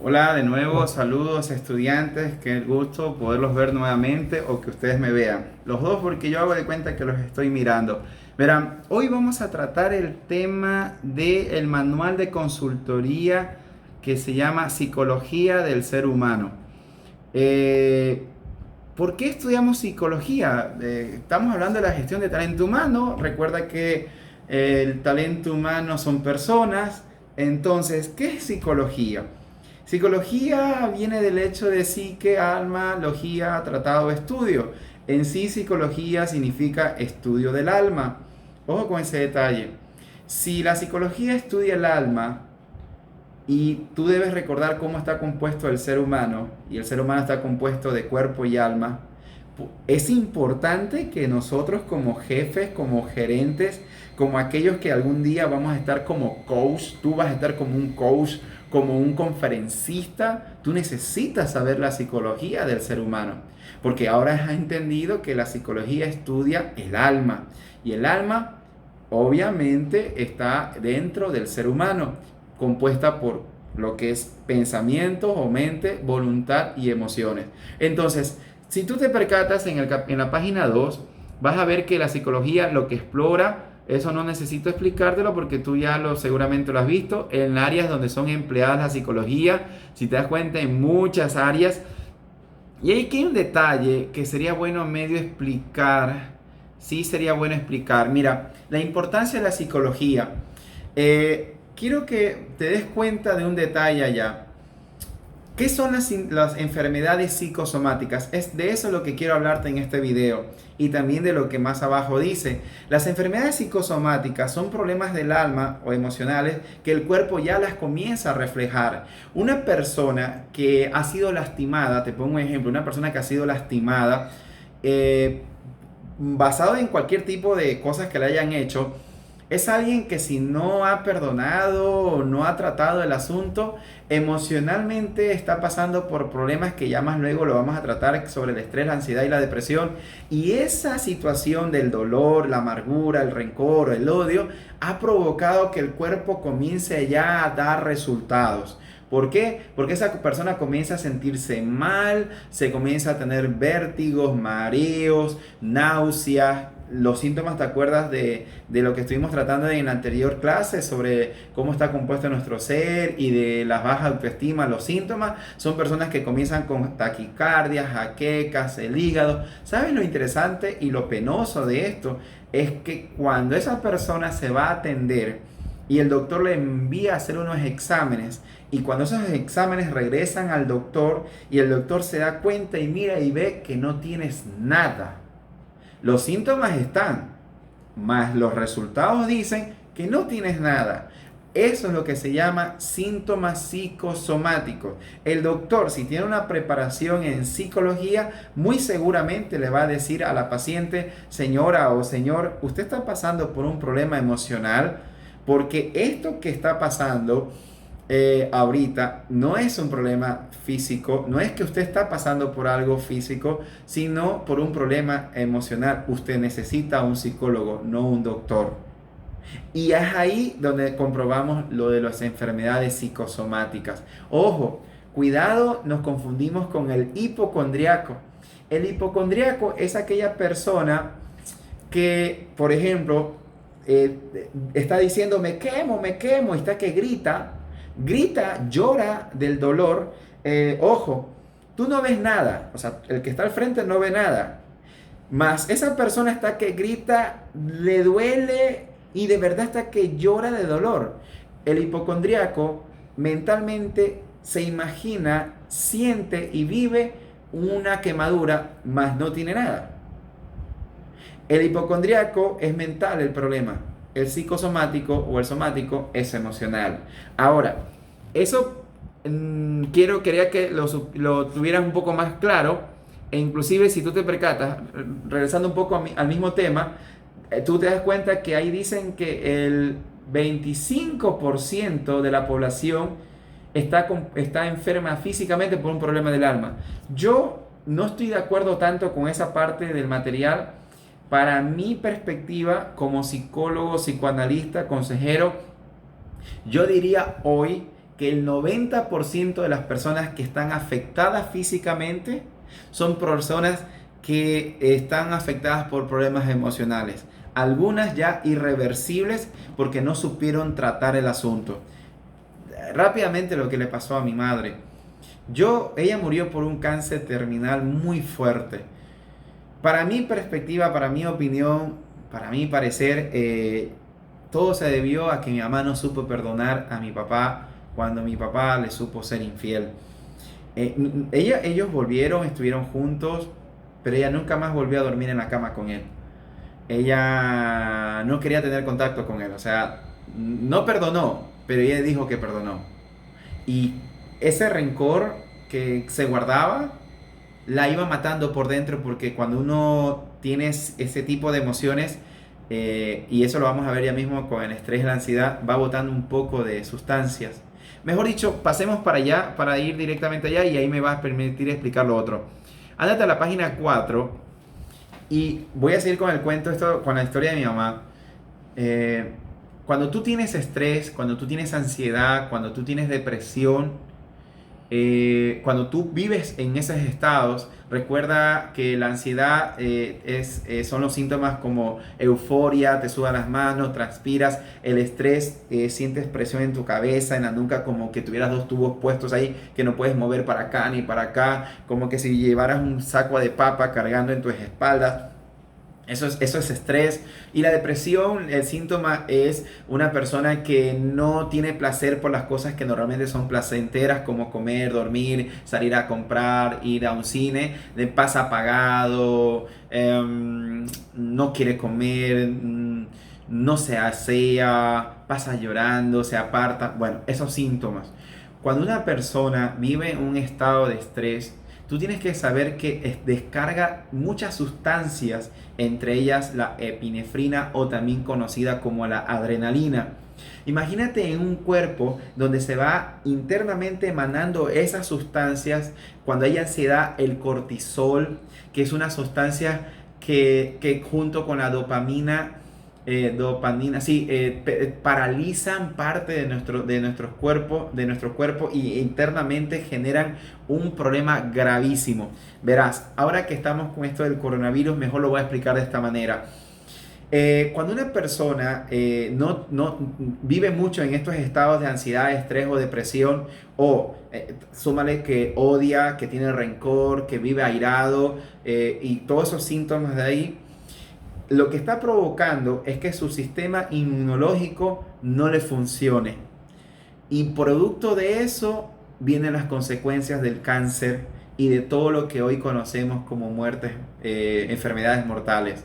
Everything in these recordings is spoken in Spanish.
Hola de nuevo, saludos estudiantes, qué gusto poderlos ver nuevamente o que ustedes me vean. Los dos porque yo hago de cuenta que los estoy mirando. Verán, hoy vamos a tratar el tema del manual de consultoría que se llama Psicología del Ser Humano. Eh, ¿Por qué estudiamos psicología? Estamos hablando de la gestión de talento humano. Recuerda que el talento humano son personas. Entonces, ¿qué es psicología? Psicología viene del hecho de psique, alma, logía, tratado, estudio. En sí, psicología significa estudio del alma. Ojo con ese detalle. Si la psicología estudia el alma, y tú debes recordar cómo está compuesto el ser humano, y el ser humano está compuesto de cuerpo y alma. Es importante que nosotros como jefes, como gerentes, como aquellos que algún día vamos a estar como coach, tú vas a estar como un coach, como un conferencista, tú necesitas saber la psicología del ser humano, porque ahora has entendido que la psicología estudia el alma, y el alma obviamente está dentro del ser humano, compuesta por lo que es pensamientos o mente, voluntad y emociones. Entonces, si tú te percatas en la página 2 vas a ver que la psicología lo que explora, eso no necesito explicártelo porque tú ya seguramente lo has visto, en áreas donde son empleadas la psicología, si te das cuenta, en muchas áreas. Y hay que hay un detalle que sería bueno medio explicar, sí sería bueno explicar. Mira, la importancia de la psicología. Quiero que te des cuenta de un detalle allá. ¿Qué son las enfermedades psicosomáticas? Es de eso lo que quiero hablarte en este video y también de lo que más abajo dice. Las enfermedades psicosomáticas son problemas del alma o emocionales que el cuerpo ya las comienza a reflejar. Una persona que ha sido lastimada, te pongo un ejemplo, una persona que ha sido lastimada, basado en cualquier tipo de cosas que le hayan hecho, es alguien que si no ha perdonado o no ha tratado el asunto, emocionalmente está pasando por problemas que ya más luego lo vamos a tratar sobre el estrés, la ansiedad y la depresión. Y esa situación del dolor, la amargura, el rencor, el odio, ha provocado que el cuerpo comience ya a dar resultados. ¿Por qué? Porque esa persona comienza a sentirse mal, se comienza a tener vértigos, mareos, náuseas. Los síntomas, ¿te acuerdas de lo que estuvimos tratando en la anterior clase sobre cómo está compuesto nuestro ser y de la baja autoestima? Los síntomas son personas que comienzan con taquicardias, jaquecas, el hígado. ¿Sabes lo interesante y lo penoso de esto? Es que cuando esa persona se va a atender y el doctor le envía a hacer unos exámenes, y cuando esos exámenes regresan al doctor y el doctor se da cuenta y mira y ve que no tienes nada. Los síntomas están, mas los resultados dicen que no tienes nada. Eso es lo que se llama síntomas psicosomáticos. El doctor, si tiene una preparación en psicología, muy seguramente le va a decir a la paciente: señora o señor, usted está pasando por un problema emocional, porque esto que está pasando ahorita no es un problema físico, no es que usted está pasando por algo físico, sino por un problema emocional. Usted necesita un psicólogo, no un doctor. Y es ahí donde comprobamos lo de las enfermedades psicosomáticas. Ojo, cuidado, nos confundimos con el hipocondriaco. El hipocondriaco es aquella persona que, por ejemplo, está diciendo me quemo, y está que grita, llora del dolor. Ojo, tú no ves nada, o sea, el que está al frente no ve nada, mas esa persona está que grita, le duele y de verdad está que llora de dolor. El hipocondriaco mentalmente se imagina, siente y vive una quemadura, mas no tiene nada. El hipocondriaco es mental el problema. El psicosomático o el somático es emocional. Ahora, eso quería que lo tuvieras un poco más claro. E inclusive si tú te percatas, regresando un poco al mismo tema, tú te das cuenta que ahí dicen que el 25% de la población está enferma físicamente por un problema del alma. Yo no estoy de acuerdo tanto con esa parte del material. Para mi perspectiva como psicólogo, psicoanalista, consejero, yo diría hoy que el 90% de las personas que están afectadas físicamente son personas que están afectadas por problemas emocionales. Algunas ya irreversibles porque no supieron tratar el asunto. Rápidamente lo que le pasó a mi madre. Ella murió por un cáncer terminal muy fuerte. Para mi perspectiva, para mi opinión, para mi parecer, todo se debió a que mi mamá no supo perdonar a mi papá cuando mi papá le supo ser infiel. Ellos volvieron, estuvieron juntos, pero ella nunca más volvió a dormir en la cama con él. Ella no quería tener contacto con él, o sea, no perdonó, pero ella dijo que perdonó. Y ese rencor que se guardaba la iba matando por dentro, porque cuando uno tiene ese tipo de emociones, y eso lo vamos a ver ya mismo con el estrés y la ansiedad, va botando un poco de sustancias. Mejor dicho, pasemos para allá, para ir directamente allá, y ahí me va a permitir explicar lo otro. Ándate a la página 4 y voy a seguir con el cuento, esto, con la historia de mi mamá. Cuando tú tienes estrés, cuando tú tienes ansiedad, cuando tú tienes depresión, cuando tú vives en esos estados, recuerda que la ansiedad son los síntomas como euforia, te sudan las manos, transpiras, el estrés, sientes presión en tu cabeza, en la nuca, como que tuvieras dos tubos puestos ahí que no puedes mover para acá ni para acá, como que si llevaras un saco de papa cargando en tus espaldas. Eso es estrés. Y la depresión, el síntoma es una persona que no tiene placer por las cosas que normalmente son placenteras, como comer, dormir, salir a comprar, ir a un cine. Pasa apagado, no quiere comer, no se asea, pasa llorando, se aparta. Bueno, esos síntomas. Cuando una persona vive en un estado de estrés, tú tienes que saber que descarga muchas sustancias, entre ellas la epinefrina, o también conocida como la adrenalina. Imagínate en un cuerpo donde se va internamente emanando esas sustancias. Cuando hay ansiedad, el cortisol, que es una sustancia que junto con la dopamina, sí, paralizan parte de nuestro cuerpo, y internamente generan un problema gravísimo. Verás, ahora que estamos con esto del coronavirus, mejor lo voy a explicar de esta manera. Cuando una persona no vive mucho en estos estados de ansiedad, estrés o depresión, o súmale que odia, que tiene rencor, que vive airado, y todos esos síntomas de ahí, lo que está provocando es que su sistema inmunológico no le funcione. Y producto de eso vienen las consecuencias del cáncer y de todo lo que hoy conocemos como muertes, enfermedades mortales.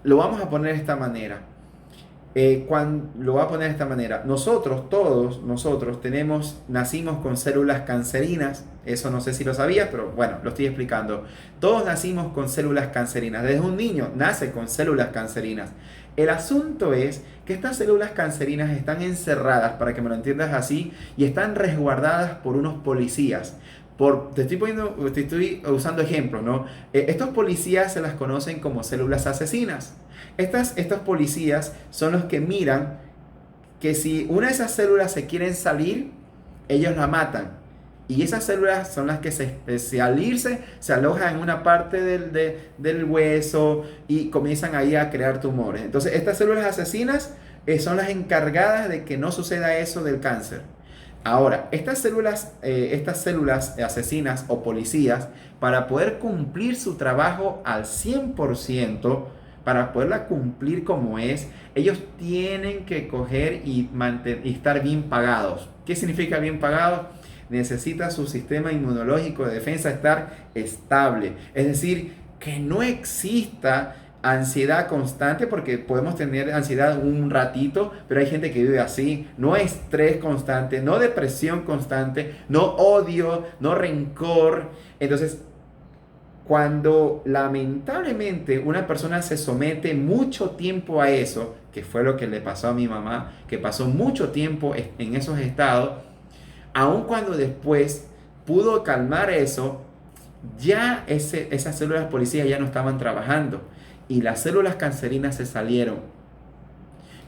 Lo vamos a poner de esta manera. Lo voy a poner de esta manera. Todos nosotros nacimos con células cancerinas. Eso no sé si lo sabías, pero bueno, lo estoy explicando. Todos nacimos con células cancerinas. Desde un niño nace con células cancerinas. El asunto es que estas células cancerinas están encerradas, para que me lo entiendas así, y están resguardadas por unos policías. Te estoy usando ejemplos, ¿no? Estos policías se las conocen como células asesinas. Estos policías son los que miran que si una de esas células se quieren salir, ellos la matan. Y esas células son las que al irse se alojan en una parte del hueso y comienzan ahí a crear tumores. Entonces estas células asesinas son las encargadas de que no suceda eso del cáncer. Ahora, estas células asesinas o policías, para poder cumplir su trabajo al 100%, para poderla cumplir como es, ellos tienen que coger y estar bien pagados. ¿Qué significa bien pagados? Necesita su sistema inmunológico de defensa estar estable. Es decir, que no exista ansiedad constante, porque podemos tener ansiedad un ratito, pero hay gente que vive así. No estrés constante, no depresión constante, no odio, no rencor. Entonces, cuando lamentablemente una persona se somete mucho tiempo a eso, que fue lo que le pasó a mi mamá, que pasó mucho tiempo en esos estados, aun cuando después pudo calmar eso, ya esas células policías ya no estaban trabajando y las células cancerinas se salieron.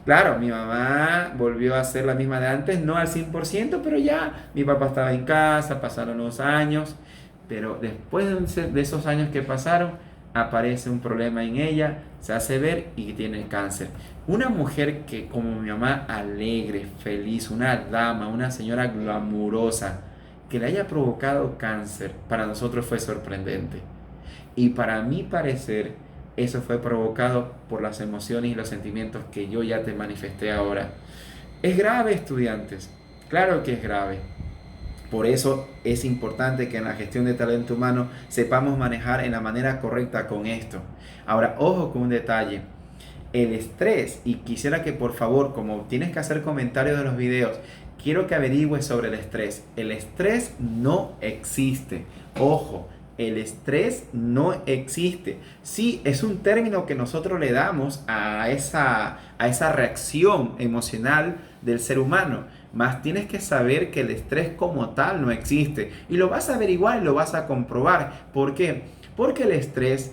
Claro, mi mamá volvió a ser la misma de antes, no al 100%, pero ya mi papá estaba en casa, pasaron los años, pero después de esos años que pasaron, aparece un problema en ella, se hace ver y tiene cáncer. Una mujer que como mi mamá, alegre, feliz, una dama, una señora glamurosa, que le haya provocado cáncer, para nosotros fue sorprendente. Y para mi parecer, eso fue provocado por las emociones y los sentimientos que yo ya te manifesté ahora. Es grave, estudiantes. Claro que es grave. Por eso es importante que en la gestión de talento humano sepamos manejar en la manera correcta con esto. Ahora, ojo con un detalle. El estrés, y quisiera que por favor, como tienes que hacer comentarios de los videos, quiero que averigües sobre el estrés. El estrés no existe. Ojo, el estrés no existe. Sí, es un término que nosotros le damos a esa reacción emocional del ser humano. Más tienes que saber que el estrés como tal no existe. Y lo vas a averiguar y lo vas a comprobar. ¿Por qué? Porque el estrés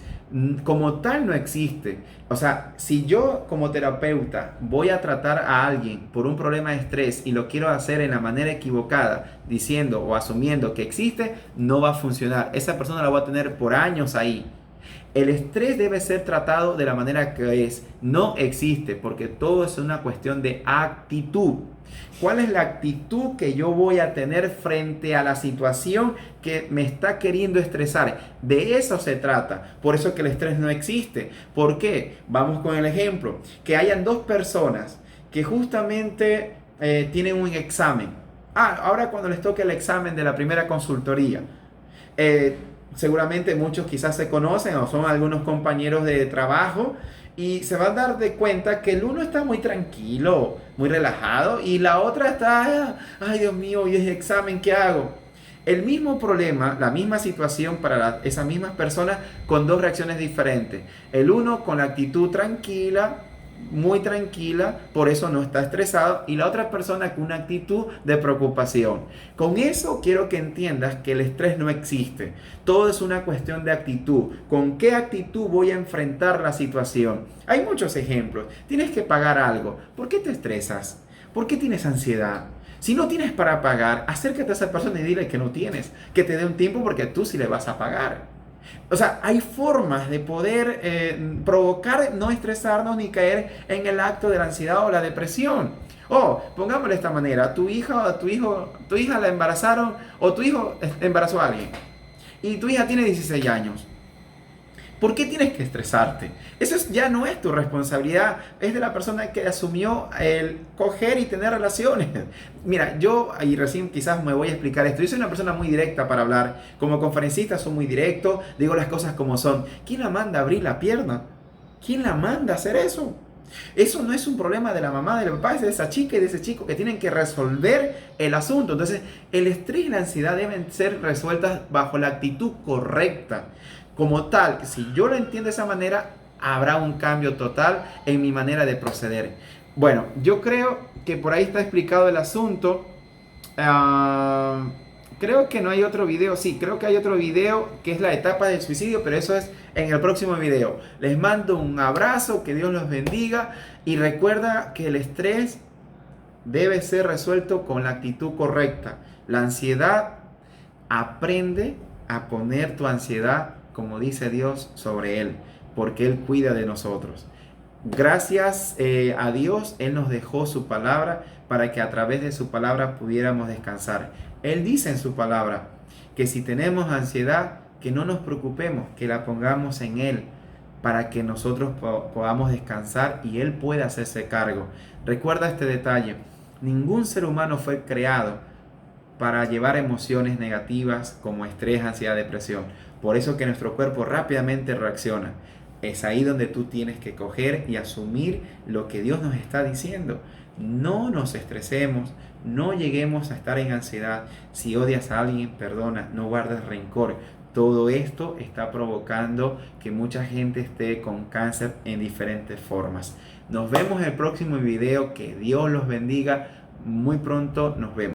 como tal no existe. O sea, si yo como terapeuta voy a tratar a alguien por un problema de estrés y lo quiero hacer en la manera equivocada, diciendo o asumiendo que existe, no va a funcionar. Esa persona la va a tener por años ahí. El estrés debe ser tratado de la manera que es. No existe, porque todo es una cuestión de actitud. ¿Cuál es la actitud que yo voy a tener frente a la situación que me está queriendo estresar? De eso se trata. Por eso que el estrés no existe. ¿Por qué? Vamos con el ejemplo. Que hayan dos personas que justamente tienen un examen. Ahora cuando les toque el examen de la primera consultoría. Eh, Seguramente muchos quizás se conocen o son algunos compañeros de trabajo y se van a dar de cuenta que el uno está muy tranquilo, muy relajado y la otra está, ay Dios mío, ¿y ese examen qué hago? El mismo problema, la misma situación para esas mismas personas con dos reacciones diferentes. El uno con la actitud tranquila, muy tranquila, por eso no está estresado, y la otra persona con una actitud de preocupación. Con eso quiero que entiendas que el estrés no existe. Todo es una cuestión de actitud. ¿Con qué actitud voy a enfrentar la situación? Hay muchos ejemplos. Tienes que pagar algo. ¿Por qué te estresas? ¿Por qué tienes ansiedad? Si no tienes para pagar, acércate a esa persona y dile que no tienes, que te dé un tiempo porque tú sí le vas a pagar. O sea, hay formas de poder provocar no estresarnos ni caer en el acto de la ansiedad o la depresión. O, pongámoslo de esta manera, tu hija o tu hija la embarazaron o tu hijo embarazó a alguien y tu hija tiene 16 años. ¿Por qué tienes que estresarte? Ya no es tu responsabilidad, es de la persona que asumió el coger y tener relaciones. Mira, yo, y recién quizás me voy a explicar esto, yo soy una persona muy directa para hablar, como conferencista soy muy directo, digo las cosas como son. ¿Quién la manda a abrir la pierna? ¿Quién la manda a hacer eso? Eso no es un problema de la mamá, del papá, es de esa chica y de ese chico que tienen que resolver el asunto. Entonces, el estrés y la ansiedad deben ser resueltas bajo la actitud correcta. Como tal, si yo lo entiendo de esa manera, habrá un cambio total en mi manera de proceder. Bueno, yo creo que por ahí está explicado el asunto. Creo que no hay otro video. Sí, creo que hay otro video que es la etapa del suicidio, pero eso es en el próximo video. Les mando un abrazo, que Dios los bendiga y recuerda que el estrés debe ser resuelto con la actitud correcta. La ansiedad, aprende a poner tu ansiedad, como dice Dios, sobre Él, porque Él cuida de nosotros. Gracias a Dios, Él nos dejó su palabra para que a través de su palabra pudiéramos descansar. Él dice en su palabra que si tenemos ansiedad, que no nos preocupemos, que la pongamos en Él para que nosotros podamos descansar y Él pueda hacerse cargo. Recuerda este detalle, ningún ser humano fue creado para llevar emociones negativas como estrés, ansiedad, depresión. Por eso que nuestro cuerpo rápidamente reacciona. Es ahí donde tú tienes que coger y asumir lo que Dios nos está diciendo. No nos estresemos, no lleguemos a estar en ansiedad. Si odias a alguien, perdona, no guardes rencor. Todo esto está provocando que mucha gente esté con cáncer en diferentes formas. Nos vemos en el próximo video. Que Dios los bendiga. Muy pronto nos vemos.